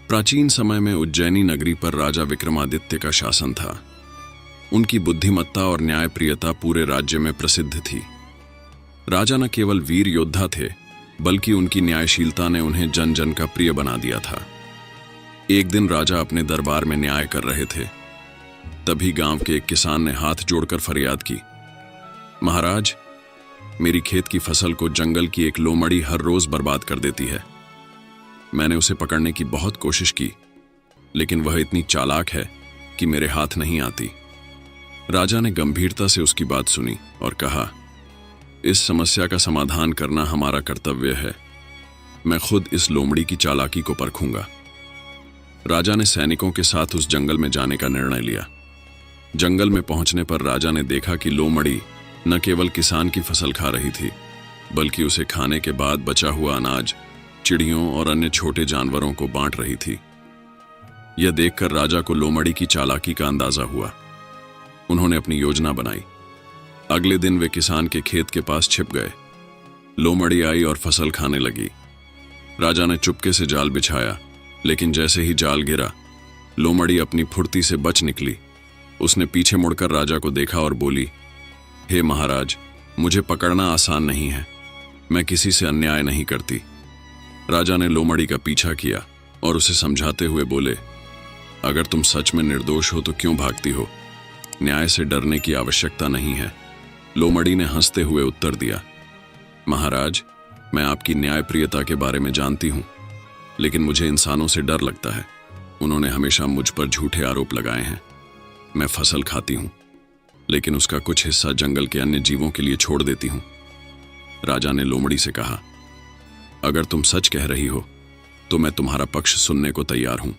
प्राचीन समय में उज्जैनी नगरी पर राजा विक्रमादित्य का शासन था। उनकी बुद्धिमत्ता और न्यायप्रियता पूरे राज्य में प्रसिद्ध थी। राजा न केवल वीर योद्धा थे, बल्कि उनकी न्यायशीलता ने उन्हें जन जन का प्रिय बना दिया था। एक दिन राजा अपने दरबार में न्याय कर रहे थे। तभी गांव के एक किसान ने हाथ जोड़कर फरियाद की, महाराज, मेरी खेत की फसल को जंगल की एक लोमड़ी हर रोज बर्बाद कर देती है। मैंने उसे पकड़ने की बहुत कोशिश की, लेकिन वह इतनी चालाक है कि मेरे हाथ नहीं आती। राजा ने गंभीरता से उसकी बात सुनी और कहा, इस समस्या का समाधान करना हमारा कर्तव्य है। मैं खुद इस लोमड़ी की चालाकी को परखूंगा। राजा ने सैनिकों के साथ उस जंगल में जाने का निर्णय लिया। जंगल में पहुंचने पर राजा ने देखा कि लोमड़ी न केवल किसान की फसल खा रही थी, बल्कि उसे खाने के बाद बचा हुआ अनाज चिड़ियों और अन्य छोटे जानवरों को बांट रही थी। यह देखकर राजा को लोमड़ी की चालाकी का अंदाजा हुआ। उन्होंने अपनी योजना बनाई। अगले दिन वे किसान के खेत के पास छिप गए। लोमड़ी आई और फसल खाने लगी। राजा ने चुपके से जाल बिछाया, लेकिन जैसे ही जाल गिरा, लोमड़ी अपनी फुर्ती से बच निकली। उसने पीछे मुड़कर राजा को देखा और बोली, हे महाराज, मुझे पकड़ना आसान नहीं है। मैं किसी से अन्याय नहीं करती। राजा ने लोमड़ी का पीछा किया और उसे समझाते हुए बोले, अगर तुम सच में निर्दोष हो तो क्यों भागती हो? न्याय से डरने की आवश्यकता नहीं है। लोमड़ी ने हंसते हुए उत्तर दिया, महाराज, मैं आपकी न्यायप्रियता के बारे में जानती हूं, लेकिन मुझे इंसानों से डर लगता है। उन्होंने हमेशा मुझ पर झूठे आरोप लगाए हैं। मैं फसल खाती हूं, लेकिन उसका कुछ हिस्सा जंगल के अन्य जीवों के लिए छोड़ देती हूं। राजा ने लोमड़ी से कहा, अगर तुम सच कह रही हो तो मैं तुम्हारा पक्ष सुनने को तैयार हूं,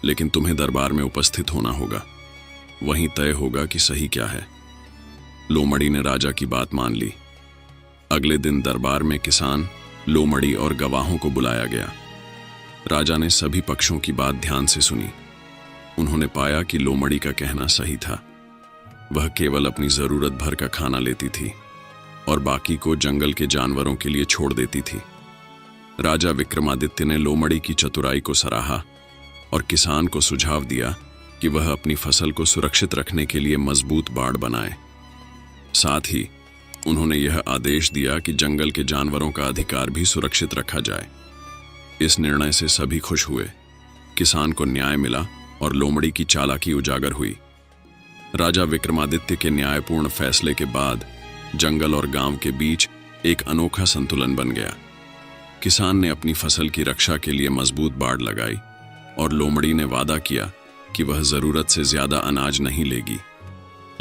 लेकिन तुम्हें दरबार में उपस्थित होना होगा। वहीं तय होगा कि सही क्या है। लोमड़ी ने राजा की बात मान ली। अगले दिन दरबार में किसान, लोमड़ी और गवाहों को बुलाया गया। राजा ने सभी पक्षों की बात ध्यान से सुनी। उन्होंने पाया कि लोमड़ी का कहना सही था। वह केवल अपनी जरूरत भर का खाना लेती थी और बाकी को जंगल के जानवरों के लिए छोड़ देती थी। राजा विक्रमादित्य ने लोमड़ी की चतुराई को सराहा और किसान को सुझाव दिया कि वह अपनी फसल को सुरक्षित रखने के लिए मजबूत बाड़ बनाए। साथ ही उन्होंने यह आदेश दिया कि जंगल के जानवरों का अधिकार भी सुरक्षित रखा जाए। इस निर्णय से सभी खुश हुए। किसान को न्याय मिला और लोमड़ी की चालाकी उजागर हुई। राजा विक्रमादित्य के न्यायपूर्ण फैसले के बाद जंगल और गांव के बीच एक अनोखा संतुलन बन गया। किसान ने अपनी फसल की रक्षा के लिए मजबूत बाड़ लगाई और लोमड़ी ने वादा किया कि वह जरूरत से ज्यादा अनाज नहीं लेगी।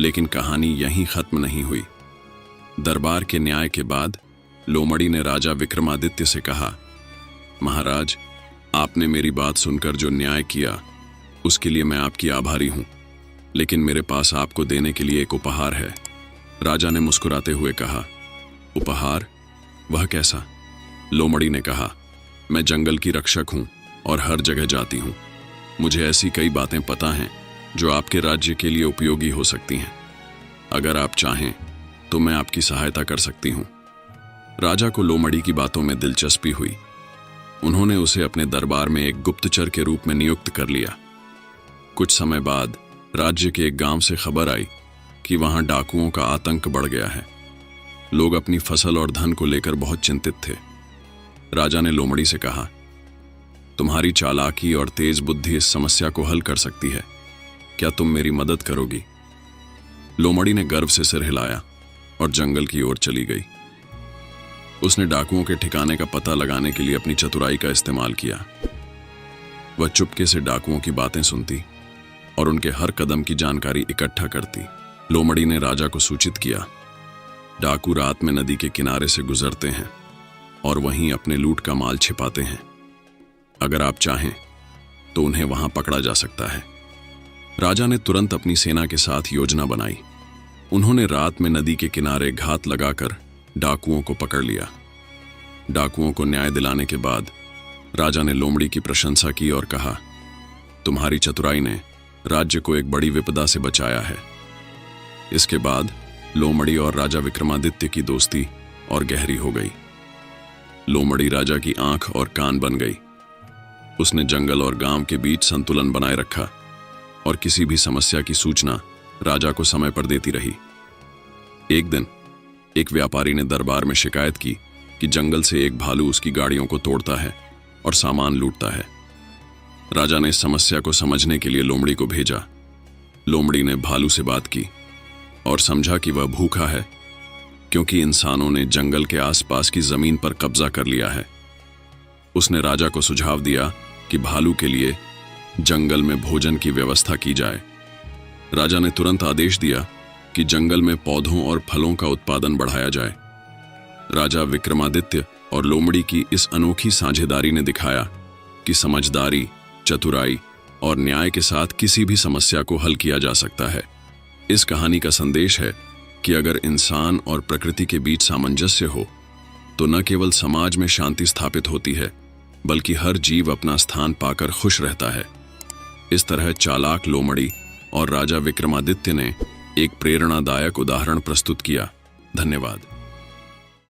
लेकिन कहानी यहीं खत्म नहीं हुई। दरबार के न्याय के बाद लोमड़ी ने राजा विक्रमादित्य से कहा, महाराज, आपने मेरी बात सुनकर जो न्याय किया उसके लिए मैं आपकी आभारी हूं, लेकिन मेरे पास आपको देने के लिए एक उपहार है। राजा ने मुस्कुराते हुए कहा, उपहार? वह कैसा? लोमड़ी ने कहा, मैं जंगल की रक्षक हूं और हर जगह जाती हूं। मुझे ऐसी कई बातें पता हैं जो आपके राज्य के लिए उपयोगी हो सकती हैं। अगर आप चाहें तो मैं आपकी सहायता कर सकती हूं। राजा को लोमड़ी की बातों में दिलचस्पी हुई। उन्होंने उसे अपने दरबार में एक गुप्तचर के रूप में नियुक्त कर लिया। कुछ समय बाद राज्य के एक गांव से खबर आई कि वहां डाकुओं का आतंक बढ़ गया है। लोग अपनी फसल और धन को लेकर बहुत चिंतित थे। राजा ने लोमड़ी से कहा, तुम्हारी चालाकी और तेज बुद्धि इस समस्या को हल कर सकती है। क्या तुम मेरी मदद करोगी? लोमड़ी ने गर्व से सिर हिलाया और जंगल की ओर चली गई। उसने डाकुओं के ठिकाने का पता लगाने के लिए अपनी चतुराई का इस्तेमाल किया। वह चुपके से डाकुओं की बातें सुनती और उनके हर कदम की जानकारी इकट्ठा करती। लोमड़ी ने राजा को सूचित किया, डाकू रात में नदी के किनारे से गुजरते हैं और वहीं अपने लूट का माल छिपाते हैं। अगर आप चाहें तो उन्हें वहां पकड़ा जा सकता है। राजा ने तुरंत अपनी सेना के साथ योजना बनाई। उन्होंने रात में नदी के किनारे घात लगाकर डाकुओं को पकड़ लिया। डाकुओं को न्याय दिलाने के बाद राजा ने लोमड़ी की प्रशंसा की और कहा, तुम्हारी चतुराई ने राज्य को एक बड़ी विपदा से बचाया है। इसके बाद लोमड़ी और राजा विक्रमादित्य की दोस्ती और गहरी हो गई। लोमड़ी राजा की आंख और कान बन गई। उसने जंगल और गांव के बीच संतुलन बनाए रखा और किसी भी समस्या की सूचना राजा को समय पर देती रही। एक दिन एक व्यापारी ने दरबार में शिकायत की कि जंगल से एक भालू उसकी गाड़ियों को तोड़ता है और सामान लूटता है। राजा ने इस समस्या को समझने के लिए लोमड़ी को भेजा। लोमड़ी ने भालू से बात की और समझा कि वह भूखा है क्योंकि इंसानों ने जंगल के आसपास की जमीन पर कब्जा कर लिया है। उसने राजा को सुझाव दिया कि भालू के लिए जंगल में भोजन की व्यवस्था की जाए। राजा ने तुरंत आदेश दिया कि जंगल में पौधों और फलों का उत्पादन बढ़ाया जाए। राजा विक्रमादित्य और लोमड़ी की इस अनोखी साझेदारी ने दिखाया कि समझदारी, चतुराई और न्याय के साथ किसी भी समस्या को हल किया जा सकता है। इस कहानी का संदेश है कि अगर इंसान और प्रकृति के बीच सामंजस्य हो तो न केवल समाज में शांति स्थापित होती है बल्कि हर जीव अपना स्थान पाकर खुश रहता है। इस तरह चालाक लोमड़ी और राजा विक्रमादित्य ने एक प्रेरणादायक उदाहरण प्रस्तुत किया। धन्यवाद।